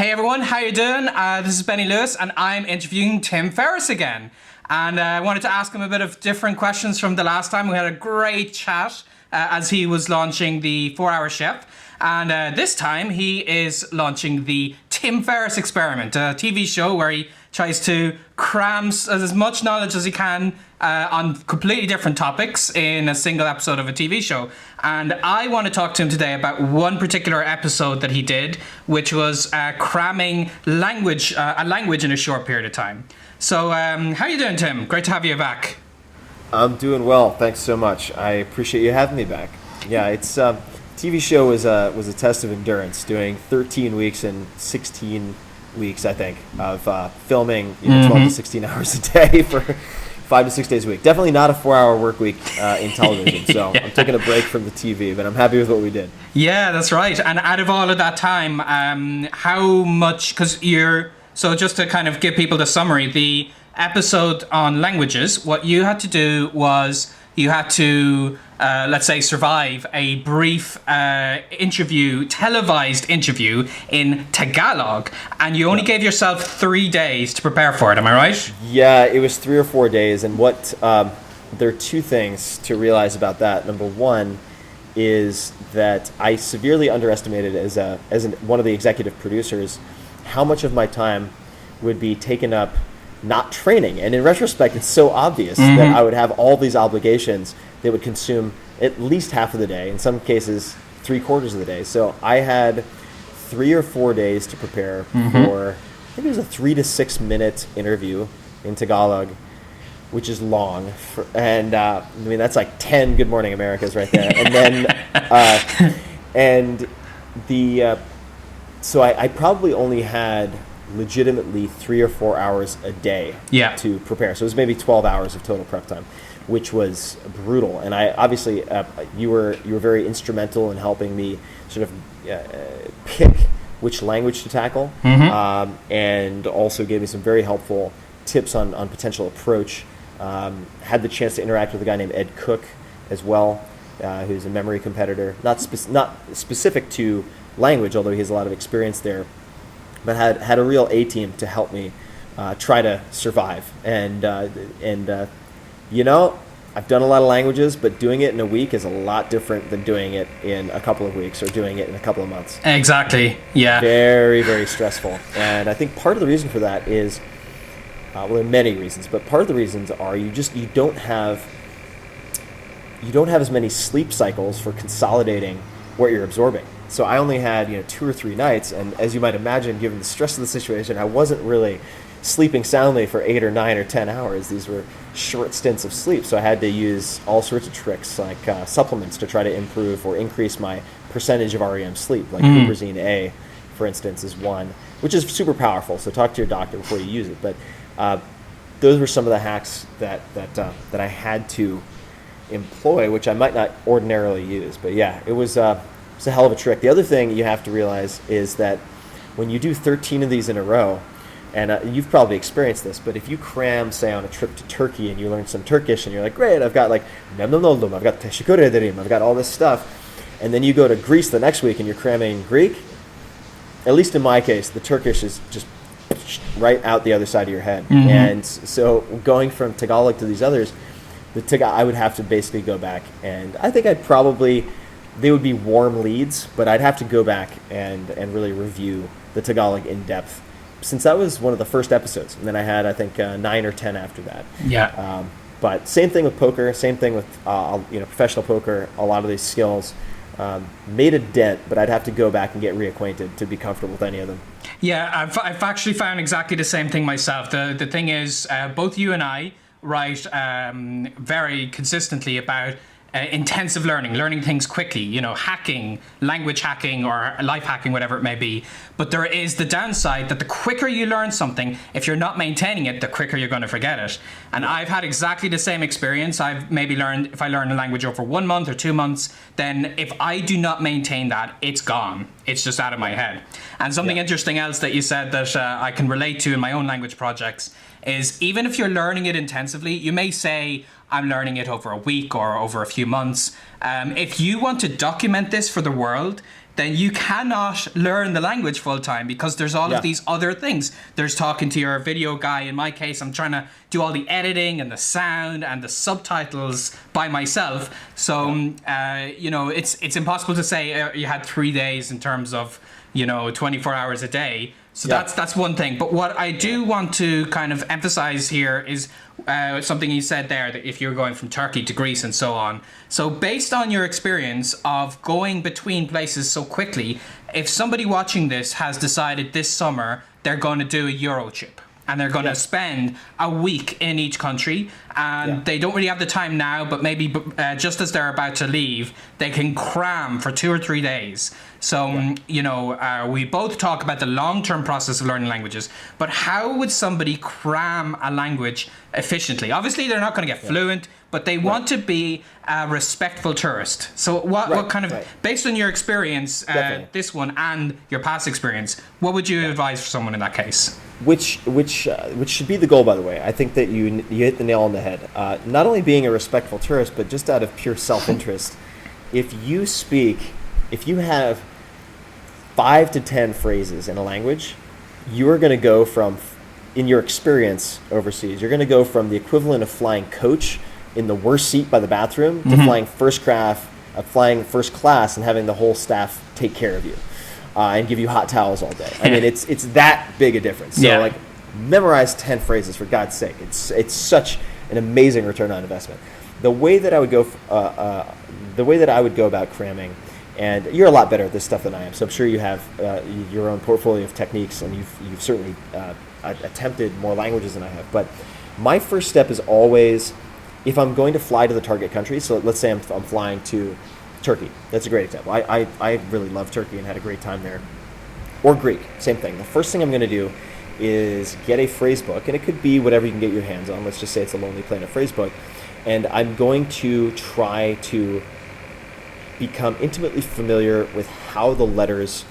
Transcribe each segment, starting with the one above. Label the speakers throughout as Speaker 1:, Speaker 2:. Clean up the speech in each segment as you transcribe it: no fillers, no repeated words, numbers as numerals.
Speaker 1: Hey everyone, how you doing? This is Benny Lewis, and I'm interviewing Tim Ferriss again. And I wanted to ask him a bit of different questions from the last time. We had a great chat as he was launching the 4-Hour Chef. And this time he is launching the Tim Ferriss Experiment, a TV show where he tries to cram as much knowledge as he can on completely different topics in a single episode of a TV show. And I want to talk to him today about one particular episode that he did, which was cramming a language in a short period of time. So how are you doing, Tim? Great to have you back.
Speaker 2: I'm doing well. Thanks so much. I appreciate you having me back. Yeah, it's TV show was a test of endurance, doing 13 weeks and 16 weeks, I think, of filming 12 to 16 hours a day for 5 to 6 days a week. Definitely not a 4-hour work week in television. So I'm taking a break from the TV, but I'm happy with what we did.
Speaker 1: Yeah, that's right. And out of all of that time, how much, so just to kind of give people the summary, the episode on languages, what you had to do was you had to, let's say, survive a brief televised interview in Tagalog, and you only gave yourself 3 days to prepare for it. Am I right?
Speaker 2: Yeah, it was 3 or 4 days, and there are two things to realize about that. Number one is that I severely underestimated as one of the executive producers how much of my time would be taken up not training. And in retrospect, it's so obvious that I would have all these obligations that would consume at least half of the day, in some cases 3/4 of the day. So I had 3 or 4 days to prepare for, I think it was a 3 to 6 minute interview in Tagalog, which is long. I mean, that's like 10 Good Morning Americas right there. And then, so I probably only had legitimately 3 or 4 hours a day to prepare. So it was maybe 12 hours of total prep time, which was brutal. And I obviously, you were very instrumental in helping me sort of pick which language to tackle, and also gave me some very helpful tips on potential approach. Had the chance to interact with a guy named Ed Cook as well, who's a memory competitor, not specific to language, although he has a lot of experience there, but had a real A-team to help me try to survive. And I've done a lot of languages, but doing it in a week is a lot different than doing it in a couple of weeks or doing it in a couple of months.
Speaker 1: Exactly, yeah.
Speaker 2: Very, very stressful. And I think part of the reason for that is, well, there are many reasons, but part of the reasons are you don't have as many sleep cycles for consolidating what you're absorbing. So I only had 2 or 3 nights, and as you might imagine, given the stress of the situation, I wasn't really sleeping soundly for 8 or 9 or 10 hours. These were short stints of sleep, so I had to use all sorts of tricks like supplements to try to improve or increase my percentage of REM sleep. Like Huperzine A, for instance, is one, which is super powerful. So talk to your doctor before you use it. But those were some of the hacks that I had to employ, which I might not ordinarily use. But yeah, it was a hell of a trick. The other thing you have to realize is that when you do 13 of these in a row, and you've probably experienced this, but if you cram, say, on a trip to Turkey and you learn some Turkish and you're like, great, I've got like nemnoldum, I've got teşekkür ederim, I've got all this stuff, and then you go to Greece the next week and you're cramming Greek, at least in my case, the Turkish is just right out the other side of your head. And so going from Tagalog to these others, I would have to basically go back, and I think they would be warm leads, but I'd have to go back and really review the Tagalog in depth, since that was one of the first episodes. And then I had, I think, 9 or 10 after that.
Speaker 1: Yeah.
Speaker 2: But same thing with poker, same thing with professional poker. A lot of these skills made a dent, but I'd have to go back and get reacquainted to be comfortable with any of them.
Speaker 1: Yeah, I've actually found exactly the same thing myself. The thing is, both you and I write very consistently about intensive learning things quickly, hacking, language hacking or life hacking, whatever it may be. But there is the downside that the quicker you learn something, if you're not maintaining it, the quicker you're going to forget it. And I've had exactly the same experience. I've maybe learned, if I learn a language over 1 month or 2 months, then if I do not maintain that, it's gone. It's just out of my head. And something interesting else that you said that I can relate to in my own language projects is, even if you're learning it intensively, you may say, I'm learning it over a week or over a few months. If you want to document this for the world, then you cannot learn the language full time, because there's all of these other things. There's talking to your video guy. In my case, I'm trying to do all the editing and the sound and the subtitles by myself. So, it's impossible to say you had 3 days in terms of, 24 hours a day. So that's one thing. But what I do want to kind of emphasize here is something you said there, that if you're going from Turkey to Greece and so on. So based on your experience of going between places so quickly, if somebody watching this has decided this summer they're going to do a Euro trip, and they're going to spend a week in each country, and they don't really have the time now, but maybe just as they're about to leave, they can cram for 2 or 3 days. So, we both talk about the long-term process of learning languages, but how would somebody cram a language efficiently? Obviously, they're not going to get fluent, but they want to be a respectful tourist. So what kind of, based on your experience, this one and your past experience, what would you advise for someone in that case?
Speaker 2: Which should be the goal, by the way. I think that you hit the nail on the head. Not only being a respectful tourist, but just out of pure self-interest. If you have 5 to 10 phrases in a language, you're going to go from, in your experience overseas, you're going to go from the equivalent of flying coach in the worst seat by the bathroom to flying first class and having the whole staff take care of you and give you hot towels all day. I mean, it's that big a difference. So memorize 10 phrases, for God's sake. It's such an amazing return on investment. The way that I would go about cramming, and you're a lot better at this stuff than I am, so I'm sure you have your own portfolio of techniques, and you've certainly attempted more languages than I have. But my first step is always, if I'm going to fly to the target country, so let's say I'm flying to Turkey. That's a great example. I really love Turkey and had a great time there. Or Greek, same thing. The first thing I'm going to do is get a phrase book, and it could be whatever you can get your hands on. Let's just say it's a Lonely Planet phrase book. And I'm going to try to become intimately familiar with how the letters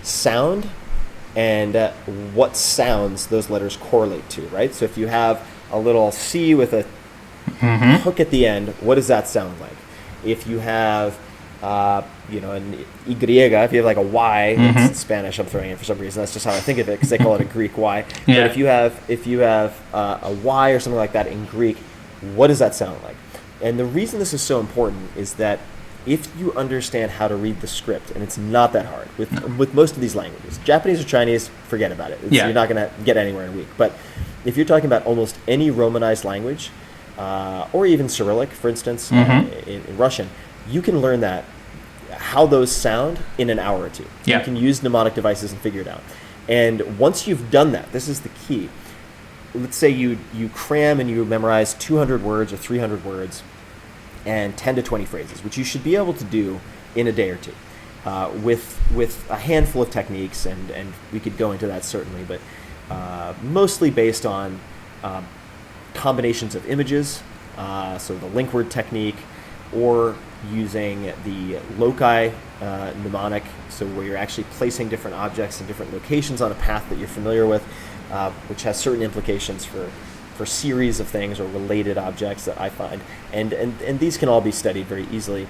Speaker 2: sound and what sounds those letters correlate to, right? So if you have a little C with a hook at the end, what does that sound like? If you have an Y, if you have like a Y, it's in Spanish, I'm throwing in for some reason, that's just how I think of it, because they call it a Greek Y. But if you have a Y or something like that in Greek, what does that sound like? And the reason this is so important is that if you understand how to read the script, and it's not that hard with most of these languages, Japanese or Chinese, forget about it. You're not going to get anywhere in a week. But if you're talking about almost any Romanized language, or even Cyrillic, for instance, in Russian, you can learn how those sound in an hour or two. You can use mnemonic devices and figure it out. And once you've done that, this is the key. Let's say you cram and you memorize 200 words or 300 words and 10 to 20 phrases, which you should be able to do in a day or two with a handful of techniques, and we could go into that certainly, but mostly based on combinations of images, so the link word technique, or using the loci mnemonic, so where you're actually placing different objects in different locations on a path that you're familiar with, which has certain implications for series of things or related objects that I find. And these can all be studied very easily.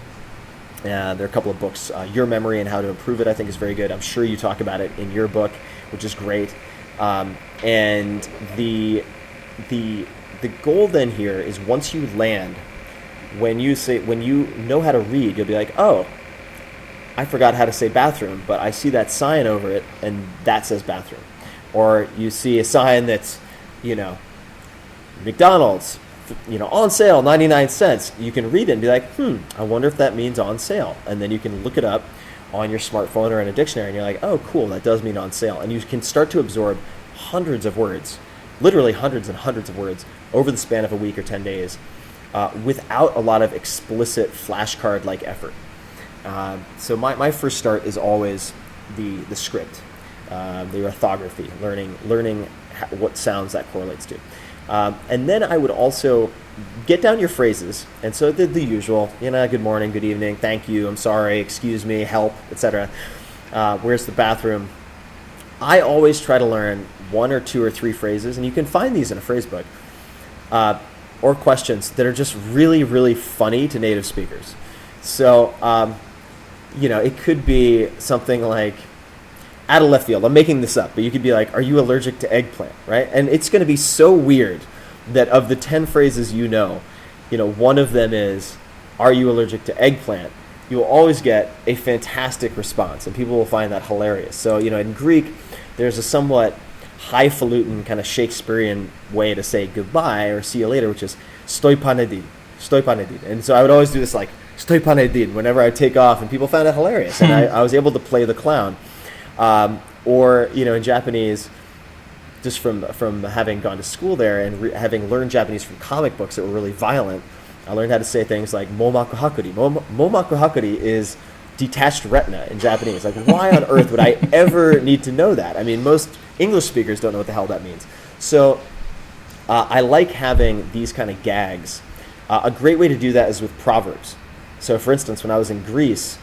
Speaker 2: There are a couple of books. Your Memory and How to Improve It, I think, is very good. I'm sure you talk about it in your book, which is great. And the goal then here is, once you land, when you know how to read, you'll be like, oh, I forgot how to say bathroom, but I see that sign over it, and that says bathroom. Or you see a sign that's, McDonald's, on sale, 99 cents. You can read it and be like, I wonder if that means on sale. And then you can look it up on your smartphone or in a dictionary, and you're like, oh, cool, that does mean on sale. And you can start to absorb hundreds of words, literally hundreds and hundreds of words over the span of a week or 10 days without a lot of explicit flashcard-like effort. So my first start is always the script, the orthography, learning what sounds that correlates to. And then I would also get down your phrases, and so the usual, good morning, good evening, thank you, I'm sorry, excuse me, help, etc. Where's the bathroom? I always try to learn 1 or 2 or 3 phrases, and you can find these in a phrase book, or questions that are just really, really funny to native speakers. So it could be something like, out of left field, I'm making this up, but you could be like, are you allergic to eggplant, right? And it's going to be so weird that of the 10 phrases one of them is, are you allergic to eggplant? You will always get a fantastic response, and people will find that hilarious. So, in Greek, there's a somewhat highfalutin kind of Shakespearean way to say goodbye or see you later, which is stoi panedin, stoi panedin. And so I would always do this like, stoi panedin, whenever I take off, and people found it hilarious. And I was able to play the clown. Or, in Japanese, just from having gone to school there and having learned Japanese from comic books that were really violent, I learned how to say things like momaku hakuri. Momaku hakuri is detached retina in Japanese. Like, why on earth would I ever need to know that? I mean, most English speakers don't know what the hell that means. So I like having these kind of gags. A great way to do that is with proverbs. So, for instance, when I was in Greece,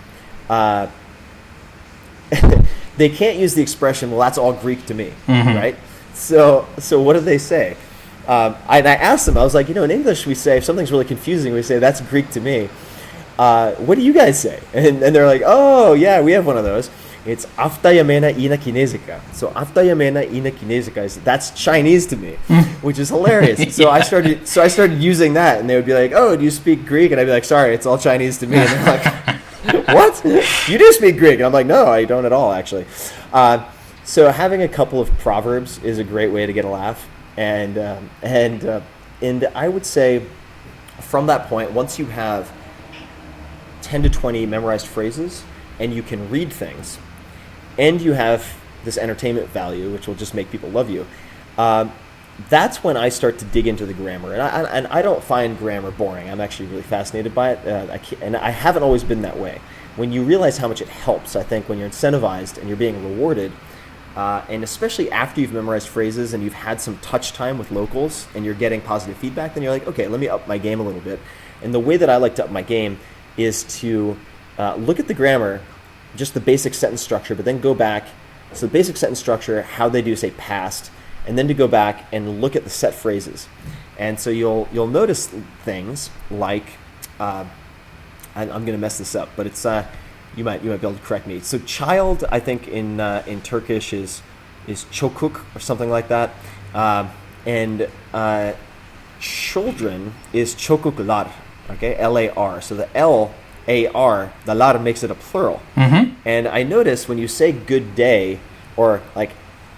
Speaker 2: they can't use the expression, well, that's all Greek to me, right? So what do they say? I asked them, I was like, in English we say, if something's really confusing, we say, that's Greek to me. What do you guys say? And they're like, oh, yeah, we have one of those. It's aftayamena ina kinesica. So aftayamena ina kinesica that's Chinese to me, which is hilarious. So I started using that, and they would be like, oh, do you speak Greek? And I'd be like, sorry, it's all Chinese to me. And they're like, what? You do speak Greek? And I'm like, no, I don't at all, actually. So having a couple of proverbs is a great way to get a laugh. And I would say from that point, once you have 10 to 20 memorized phrases and you can read things and you have this entertainment value, which will just make people love you, that's when I start to dig into the grammar. And I don't find grammar boring. I'm actually really fascinated by it. And I haven't always been that way. When you realize how much it helps, I think when you're incentivized and you're being rewarded, and especially after you've memorized phrases and you've had some touch time with locals and you're getting positive feedback, then you're like, okay, let me up my game a little bit. And the way that I like to up my game is to look at the grammar, just the basic sentence structure, but then go back. So the basic sentence structure, how they do say past, and then to go back and look at the set phrases. And so you'll notice things like, I'm going to mess this up, but it's you might be able to correct me. So child, I think in Turkish is çocuk or something like that, and children is çocuklar, okay, L-A-R. So the L-A-R, the lar makes it a plural. And I notice when you say good day or like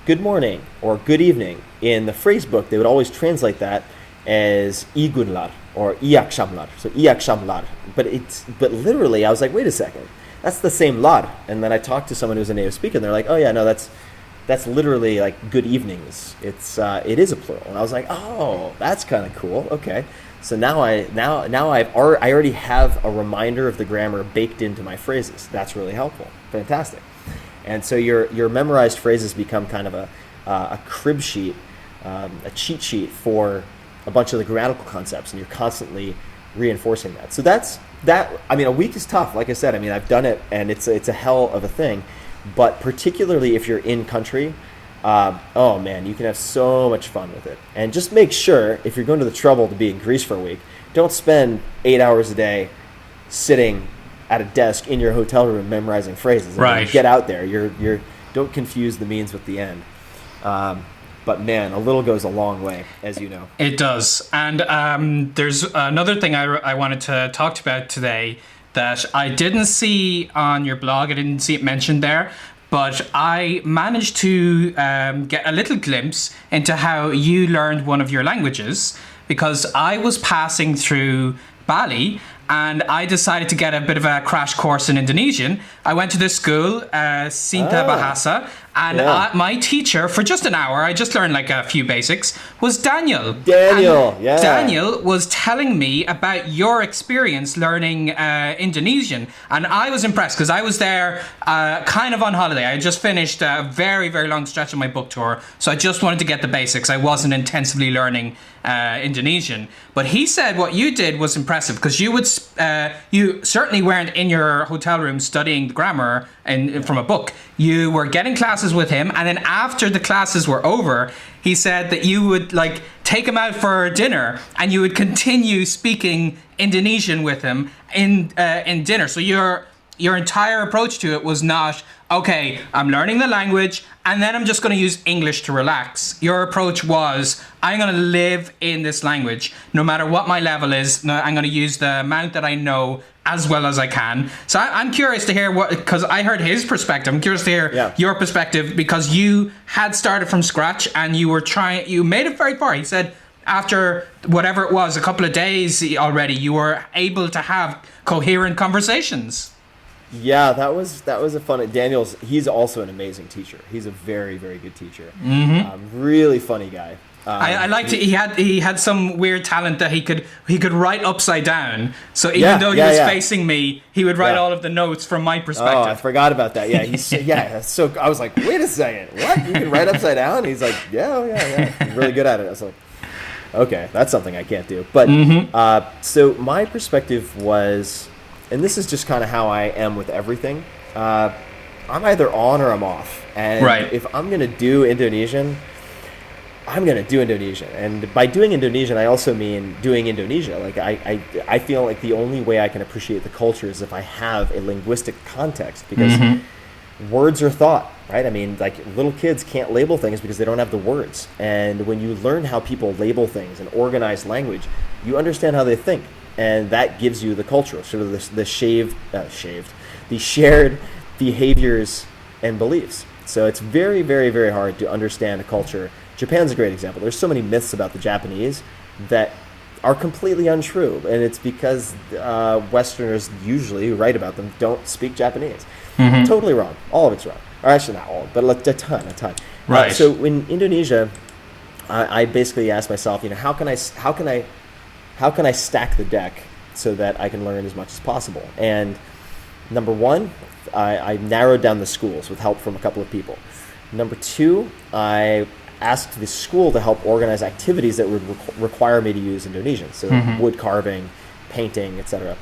Speaker 2: good morning or good evening in the phrase book, they would always translate that as iyi günler or iyi akşamlar. So iyi akşamlar. But literally I was like, wait a second. That's the same lar. And then I talked to someone who's a native speaker and they're like, oh yeah, no, that's literally like good evenings. It is a plural. And I was like, oh, that's kind of cool. Okay. So now I already have a reminder of the grammar baked into my phrases. That's really helpful. Fantastic. And so your memorized phrases become kind of a crib sheet, a cheat sheet for a bunch of the grammatical concepts, and you're constantly reinforcing that. So that's that. I mean, a week is tough. Like I said, I mean, I've done it, and it's a hell of a thing. But particularly if you're in country, oh man, you can have so much fun with it. And just make sure, if you're going to the trouble to be in Greece for a week, don't spend 8 hours a day sitting at a desk in your hotel room memorizing phrases. I mean, get out there. You're don't confuse the means with the end. But man, a little goes a long way, as you know.
Speaker 1: It does. And there's another thing I wanted to talk about today that I didn't see on your blog. I didn't see it mentioned there. But I managed to get a little glimpse into how you learned one of your languages, because I was passing through Bali and I decided to get a bit of a crash course in Indonesian. I went to this school, Sinta Bahasa, and my teacher, for just an hour, I just learned like a few basics, was Daniel. Daniel was telling me about your experience learning Indonesian, and I was impressed because I was there kind of on holiday. I had just finished a very, very long stretch of my book tour, so I just wanted to get the basics. I wasn't intensively learning Indonesian. But he said what you did was impressive, because you certainly weren't in your hotel room studying the grammar from a book. You were getting classes with him, and then after the classes were over, he said that you would like take him out for dinner and you would continue speaking Indonesian with him in dinner. So your entire approach to it was not, okay, I'm learning the language and then I'm just going to use English to relax. Your approach was, I'm going to live in this language. No matter what my level is, I'm going to use the amount that I know as well as I can. So I'm curious to hear what, because I heard his perspective. I'm curious to hear your perspective, because you had started from scratch and you made it very far. He said after whatever it was, a couple of days already, you were able to have coherent conversations.
Speaker 2: Yeah, that was a fun. He's also an amazing teacher. He's a very, very good teacher. Really funny guy.
Speaker 1: I liked it. He had some weird talent that he could write upside down. So even though he was facing me, he would write all of the notes from my perspective.
Speaker 2: Oh, I forgot about that. Yeah, so I was like, wait a second, what? You can write upside down? He's like, yeah. I'm really good at it. I was like, okay, that's something I can't do. But so my perspective was, and this is just kind of how I am with everything. I'm either on or I'm off. And if I'm gonna do Indonesian, I'm going to do Indonesian. And by doing Indonesian, I also mean doing Indonesia. Like I feel like the only way I can appreciate the culture is if I have a linguistic context, because words are thought, right? I mean, like little kids can't label things because they don't have the words. And when you learn how people label things and organize language, you understand how they think. And that gives you the culture, sort of the shared behaviors and beliefs. So it's very, very, very hard to understand a culture. Japan's a great example. There's so many myths about the Japanese that are completely untrue, and it's because Westerners usually who write about them don't speak Japanese. Totally wrong. All of it's wrong. Or actually not all, but a ton. Right. So in Indonesia, I basically asked myself, how can I stack the deck so that I can learn as much as possible? And number one, I narrowed down the schools with help from a couple of people. Number two, I asked the school to help organize activities that would require me to use Indonesian, so wood carving, painting, etc.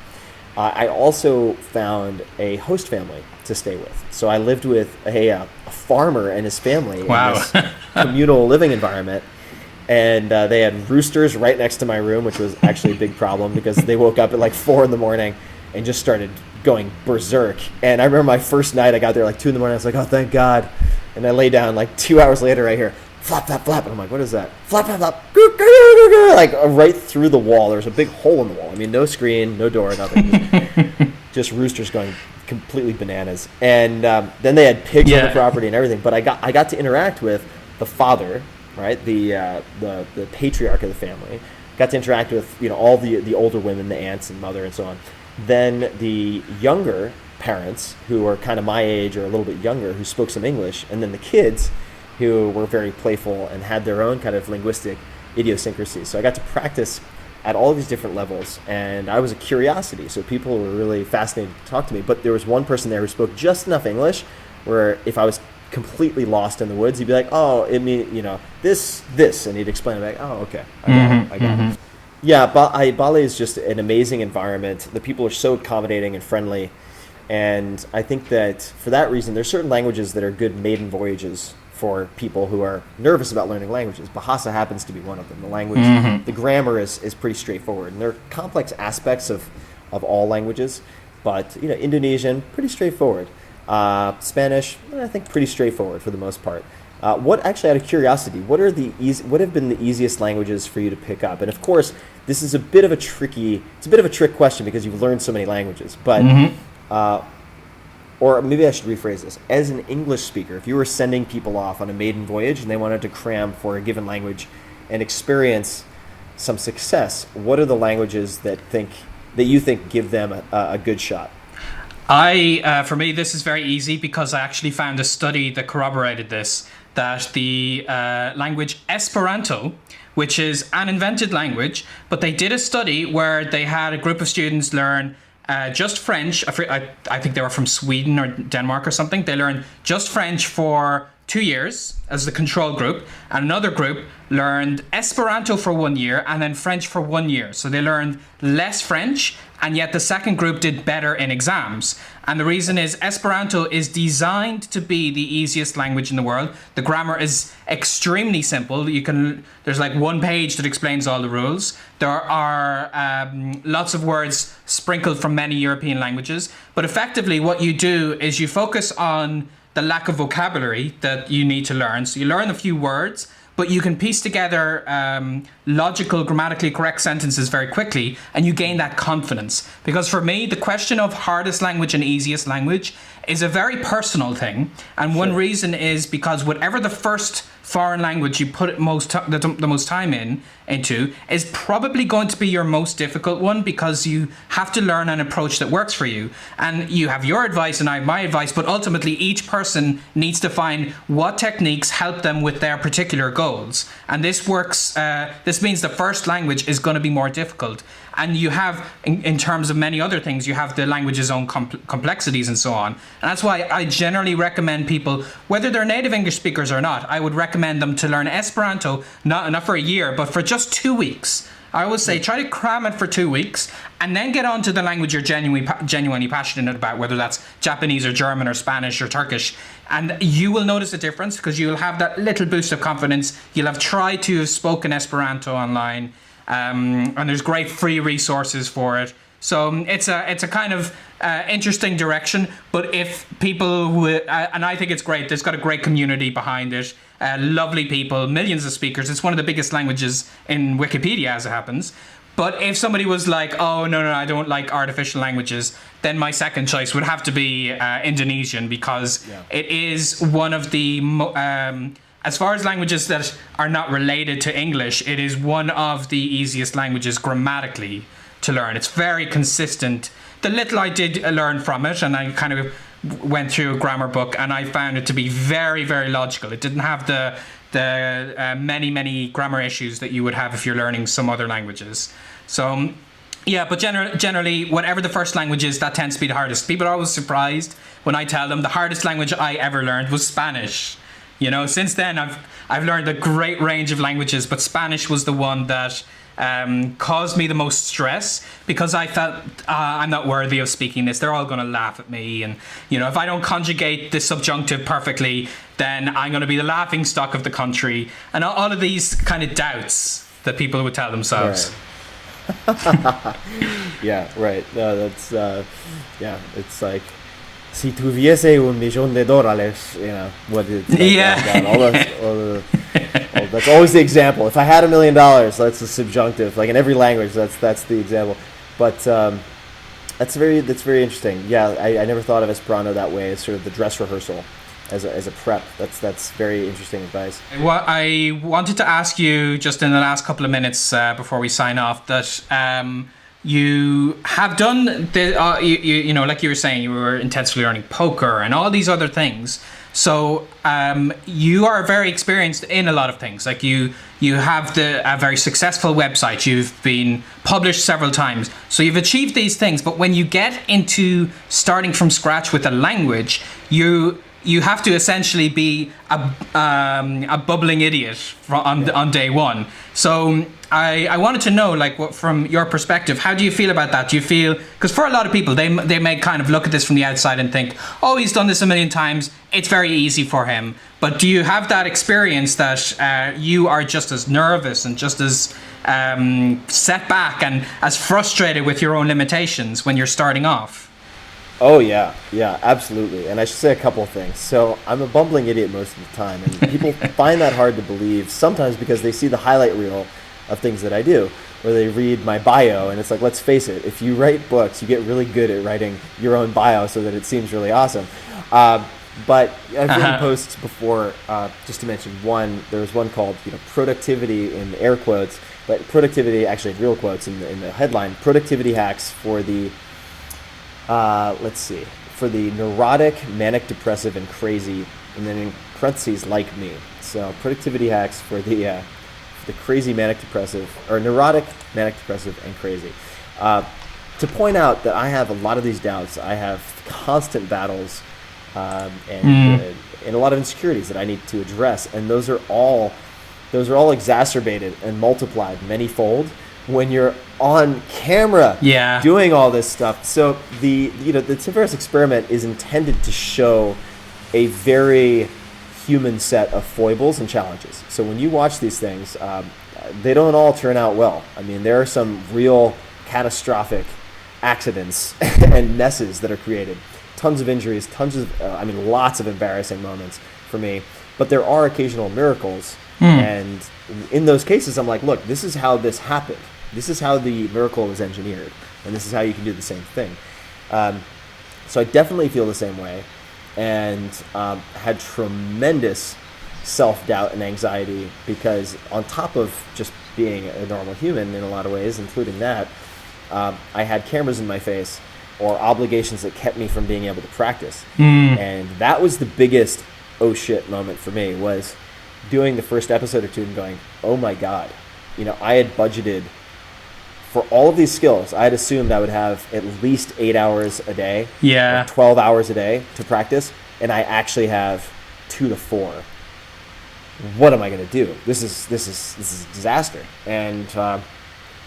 Speaker 2: I also found a host family to stay with. So I lived with a farmer and his family in this communal living environment. And they had roosters right next to my room, which was actually a big problem because they woke up at like 4 a.m. and just started going berserk. And I remember my first night, I got there like 2 a.m. I was like, oh, thank God. And I lay down like 2 hours later, I hear flap, flap, flap. And I'm like, what is that? Flap, flap, flap. Like right through the wall. There was a big hole in the wall. I mean, no screen, no door, nothing. Just roosters going completely bananas. And then they had pigs on the property and everything. But I got to interact with the father, right? The patriarch of the family. Got to interact with all the older women, the aunts and mother and so on. Then the younger parents who are kind of my age or a little bit younger who spoke some English, and then the kids who were very playful and had their own kind of linguistic idiosyncrasies. So I got to practice at all these different levels, and I was a curiosity. So people were really fascinated to talk to me. But there was one person there who spoke just enough English where if I was completely lost in the woods, he'd be like, oh, it means, this, and he'd explain it. Like, oh, okay, I got it. Yeah, Bali is just an amazing environment. The people are so accommodating and friendly. And I think that for that reason, there's certain languages that are good maiden voyages for people who are nervous about learning languages. Bahasa happens to be one of them. The language, the grammar is pretty straightforward. And there are complex aspects of all languages, but Indonesian, pretty straightforward. Spanish, I think pretty straightforward for the most part. Actually, out of curiosity, what have been the easiest languages for you to pick up? And of course, this is a bit of a trick question because you've learned so many languages. But or maybe I should rephrase this. As an English speaker, if you were sending people off on a maiden voyage and they wanted to cram for a given language and experience some success, what are the languages that you think give them a good shot?
Speaker 1: For me, this is very easy because I actually found a study that corroborated this, that the language Esperanto, which is an invented language, but they did a study where they had a group of students learn just French. I think they were from Sweden or Denmark or something. They learned just French for 2 years as the control group, and another group learned Esperanto for 1 year and then French for 1 year. So they learned less French, and yet the second group did better in exams. And the reason is Esperanto is designed to be the easiest language in the world. The grammar is extremely simple. There's like one page that explains all the rules. There are lots of words sprinkled from many European languages. But effectively what you do is you focus on the lack of vocabulary that you need to learn. So you learn a few words, but you can piece together logical, grammatically correct sentences very quickly, and you gain that confidence. Because for me, the question of hardest language and easiest language is a very personal thing. And one reason is because whatever the first foreign language you put the most time into is probably going to be your most difficult one, because you have to learn an approach that works for you. And you have your advice and I have my advice, but ultimately each person needs to find what techniques help them with their particular goals. And this works, this means the first language is going to be more difficult. And you have, in terms of many other things, you have the language's own complexities and so on. And that's why I generally recommend people, whether they're native English speakers or not, I would recommend them to learn Esperanto, not for a year, but for just 2 weeks. I always say try to cram it for 2 weeks and then get on to the language you're genuinely passionate about, whether that's Japanese or German or Spanish or Turkish. And you will notice a difference, because you'll have that little boost of confidence. You'll have tried to have spoken Esperanto online. And there's great free resources for it. So it's a kind of interesting direction. But if people and I think it's great. There's got a great community behind it. Lovely people, millions of speakers. It's one of the biggest languages in Wikipedia, as it happens. But if somebody was like, oh, no, I don't like artificial languages, then my second choice would have to be Indonesian, because it is one of the as far as languages that are not related to English, it is one of the easiest languages grammatically to learn. It's very consistent. The little I did learn from it, and I kind of went through a grammar book, and I found it to be very, very logical. It didn't have the many grammar issues that you would have if you're learning some other languages. So, yeah, but generally, whatever the first language is, that tends to be the hardest. People are always surprised when I tell them the hardest language I ever learned was Spanish. You know, since then I've learned a great range of languages, but Spanish was the one that caused me the most stress, because I felt I'm not worthy of speaking this. They're all going to laugh at me, and you know, if I don't conjugate the subjunctive perfectly, then I'm going to be the laughing stock of the country, and all of these kind of doubts that people would tell themselves.
Speaker 2: Right. Yeah, right. No, that's it's like, si tuviese $1,000,000, you know, what it's like, that's always the example. If I had $1 million, that's the subjunctive. Like in every language, that's the example. But that's very interesting. Yeah, I never thought of Esperanto that way, as sort of the dress rehearsal, as a prep. That's very interesting advice.
Speaker 1: Well, I wanted to ask you just in the last couple of minutes before we sign off that you have done the you know, like you were saying, you were intensively learning poker and all these other things. So you are very experienced in a lot of things. Like you have a very successful website. You've been published several times. So you've achieved these things. But when you get into starting from scratch with a language, you have to essentially be a bubbling idiot on day one. So I wanted to know, like, what, from your perspective, how do you feel about that? Do you feel, because for a lot of people, they may kind of look at this from the outside and think, oh, he's done this a million times, it's very easy for him. But do you have that experience that you are just as nervous and just as set back and as frustrated with your own limitations when you're starting off?
Speaker 2: Oh, yeah, absolutely. And I should say a couple of things. So I'm a bumbling idiot most of the time, and people find that hard to believe, sometimes because they see the highlight reel of things that I do, where they read my bio, and it's like, let's face it, if you write books, you get really good at writing your own bio so that it seems really awesome. But I've written posts before, just to mention one. There was one called, productivity in air quotes, but productivity, actually real quotes in the headline, productivity hacks for the for the neurotic, manic, depressive, and crazy, and then in parentheses, like me. So productivity hacks for the crazy, manic, depressive, or neurotic, manic, depressive, and crazy. To point out that I have a lot of these doubts. I have constant battles and and a lot of insecurities that I need to address. And those are all exacerbated and multiplied manyfold when you're on camera doing all this stuff. So the Tim Ferriss experiment is intended to show a very human set of foibles and challenges. So when you watch these things, they don't all turn out well. I mean, there are some real catastrophic accidents and messes that are created. Tons of injuries, lots of embarrassing moments for me. But there are occasional miracles. And in those cases, I'm like, look, this is how this happened. This is how the miracle was engineered. And this is how you can do the same thing. So I definitely feel the same way. And had tremendous self-doubt and anxiety because on top of just being a normal human in a lot of ways, including that, I had cameras in my face or obligations that kept me from being able to practice. And that was the biggest oh shit moment for me, was doing the first episode or two and going, oh my God, I had budgeted for all of these skills. I had assumed I would have at least 8 hours a day, or 12 hours a day to practice, and I actually have 2 to 4. What am I going to do? This is a disaster. And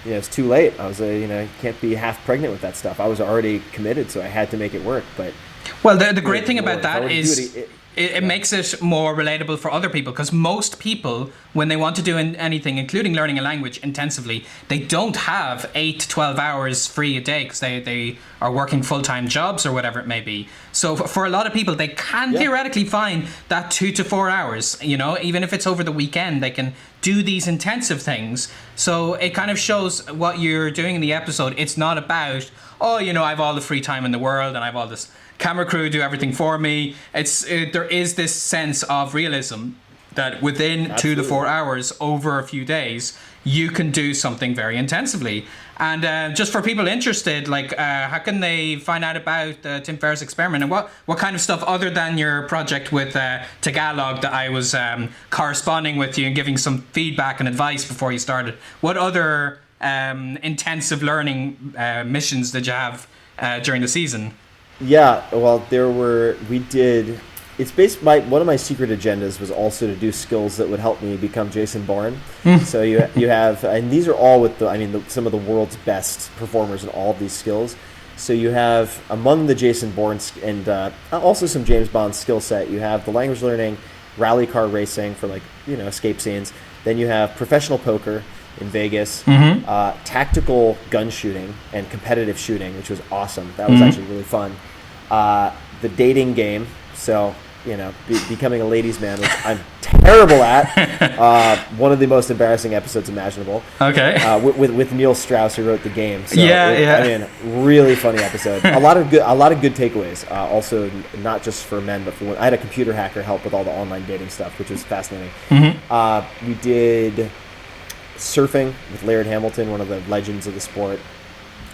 Speaker 2: it's too late. I was you can't be half pregnant with that stuff. I was already committed, so I had to make it work. But
Speaker 1: well, the great thing about that is it makes it more relatable for other people, because most people, when they want to do anything, including learning a language intensively, they don't have 8 to 12 hours free a day because they are working full-time jobs or whatever it may be. So for a lot of people, they can theoretically find that 2 to 4 hours, even if it's over the weekend, they can do these intensive things. So it kind of shows what you're doing in the episode. It's not about, I have all the free time in the world and I have all this camera crew do everything for me. There is this sense of realism that within 2 to 4 hours over a few days, you can do something very intensively. And just for people interested, how can they find out about the Tim Ferriss experiment, and what kind of stuff, other than your project with Tagalog that I was corresponding with you and giving some feedback and advice before you started, what other intensive learning missions did you have during the season?
Speaker 2: Yeah, well, it's based, one of my secret agendas was also to do skills that would help me become Jason Bourne. So you have, and these are all with some of the world's best performers in all of these skills. So you have, among the Jason Bourne and also some James Bond skill set, you have the language learning, rally car racing for escape scenes. Then you have professional poker in Vegas, tactical gun shooting and competitive shooting, which was awesome. That was actually really fun. The dating game, so becoming a ladies' man, which I'm terrible at. One of the most embarrassing episodes imaginable.
Speaker 1: Okay.
Speaker 2: With Neil Strauss, who wrote the game. So really funny episode. A lot of good takeaways. Also, not just for men, but for women. I had a computer hacker help with all the online dating stuff, which was fascinating. We did surfing with Laird Hamilton, one of the legends of the sport.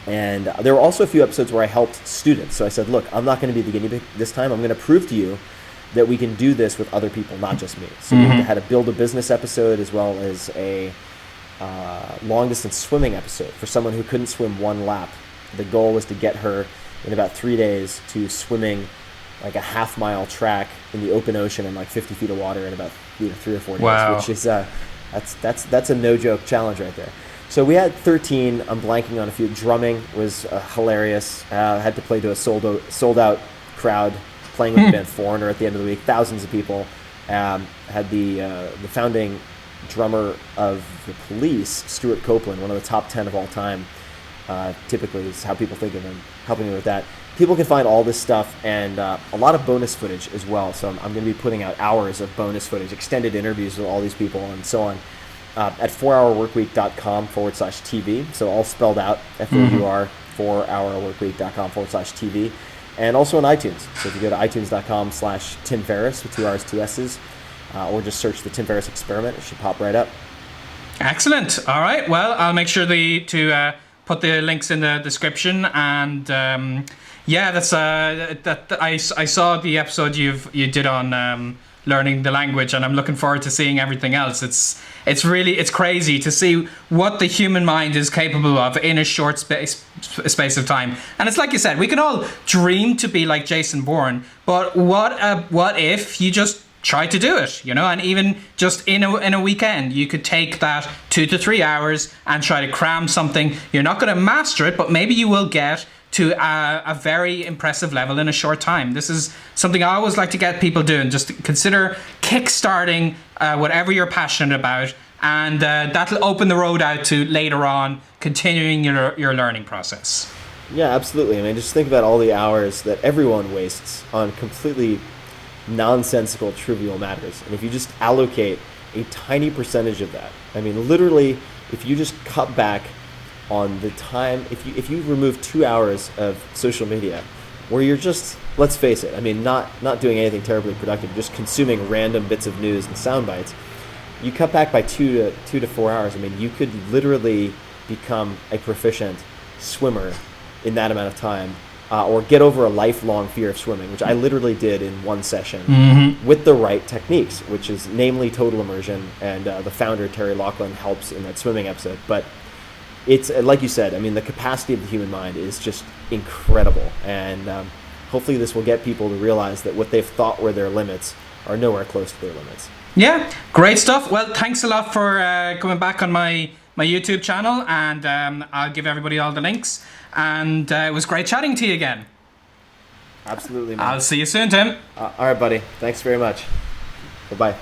Speaker 2: And there were also a few episodes where I helped students. So I said, look, I'm not going to be the guinea pig this time. I'm going to prove to you that we can do this with other people, not just me. So we had a build a business episode, as well as a long distance swimming episode for someone who couldn't swim one lap. The goal was to get her in about 3 days to swimming like a half-mile track in the open ocean in 50 feet of water in about 3 or 4 days,
Speaker 1: wow.
Speaker 2: Which is that's a no-joke challenge right there. So we had 13. I'm blanking on a few. Drumming was hilarious. Had to play to a sold-out crowd, playing with the band Foreigner at the end of the week. Thousands of people. Had the founding drummer of the Police, Stuart Copeland, one of the top 10 of all time. Typically is how people think of him, helping me with that. People can find all this stuff and a lot of bonus footage as well. So I'm going to be putting out hours of bonus footage, extended interviews with all these people and so on. At 4hourworkweek.com/TV. So all spelled out, FOUR, 4hourworkweek.com/TV. And also on iTunes. So if you go to itunes.com/Tim Ferriss with 2 R's, 2 S's, or just search the Tim Ferriss Experiment, it should pop right up.
Speaker 1: Excellent. All right. Well, I'll make sure to put the links in the description. And that's I saw the episode you did on learning the language, and I'm looking forward to seeing everything else. It's crazy to see what the human mind is capable of in a short space of time. And it's like you said, we can all dream to be like Jason Bourne, but what if you just try to do it, and even just in a weekend, you could take that 2 to 3 hours and try to cram something. You're not going to master it, but maybe you will get to a very impressive level in a short time. This is something I always like to get people doing. Just consider kickstarting whatever you're passionate about, and that'll open the road out to later on continuing your learning process.
Speaker 2: Yeah, absolutely. I mean, just think about all the hours that everyone wastes on completely nonsensical, trivial matters. And if you just allocate a tiny percentage of that, I mean, literally, if you just cut back on the time, if you remove 2 hours of social media, where you're just, let's face it, I mean, not doing anything terribly productive, just consuming random bits of news and sound bites, you cut back by 2 to 4 hours. I mean, you could literally become a proficient swimmer in that amount of time. Or get over a lifelong fear of swimming, which I literally did in one session with the right techniques, which is namely total immersion, and the founder, Terry Laughlin, helps in that swimming episode. But it's, like you said, I mean, the capacity of the human mind is just incredible, and hopefully this will get people to realize that what they've thought were their limits are nowhere close to their limits.
Speaker 1: Yeah, great stuff. Well, thanks a lot for coming back on my YouTube channel, and I'll give everybody all the links. And it was great chatting to you again.
Speaker 2: Absolutely, man.
Speaker 1: I'll see you soon, Tim.
Speaker 2: All right, buddy. Thanks very much. Bye-bye.